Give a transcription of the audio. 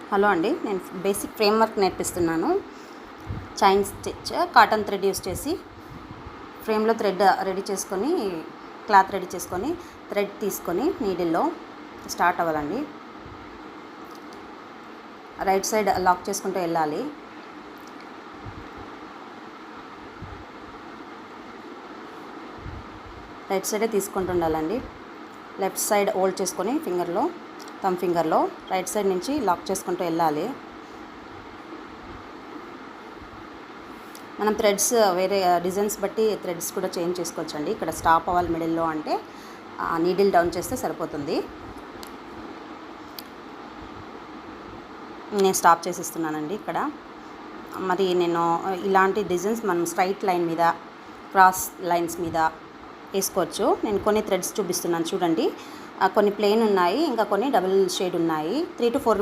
Hello అండి, నేను basic framework నేర్పిస్తున్నాను. Chain stitch cotton thread use చేసి ఫ్రేమ్లో థ్రెడ్ రెడీ చేసుకొని, క్లాత్ రెడీ చేసుకొని థ్రెడ్ తీసుకొని నీడిల్లో స్టార్ట్ అవ్వాలండి. రైట్ సైడ్ లాక్ చేసుకుంటూ వెళ్ళాలి. రైట్ సైడే తీసుకుంటూ ఉండాలండి. లెఫ్ట్ సైడ్ హోల్డ్ చేసుకొని థంబ్ ఫింగర్లో రైట్ సైడ్ నుంచి లాక్ చేసుకుంటూ వెళ్ళాలి. మనం థ్రెడ్స్ వేరే డిజైన్స్ బట్టి థ్రెడ్స్ కూడా చేంజ్ చేసుకోవచ్చండి. ఇక్కడ స్టాప్ అవ్వాలి మిడిల్లో అంటే నీడిల్ డౌన్ చేస్తే సరిపోతుంది. నేను స్టాప్ చేసిస్తున్నానండి ఇక్కడ. మరి నేను ఇలాంటి డిజైన్స్ మనం స్ట్రైట్ లైన్ మీద, క్రాస్ లైన్స్ మీద వేసుకోవచ్చు. నేను కొన్ని థ్రెడ్స్ చూపిస్తున్నాను చూడండి. కొన్ని ప్లెయిన్ ఉన్నాయి, ఇంకా కొన్ని డబుల్ షేడ్ ఉన్నాయి. 3 to 4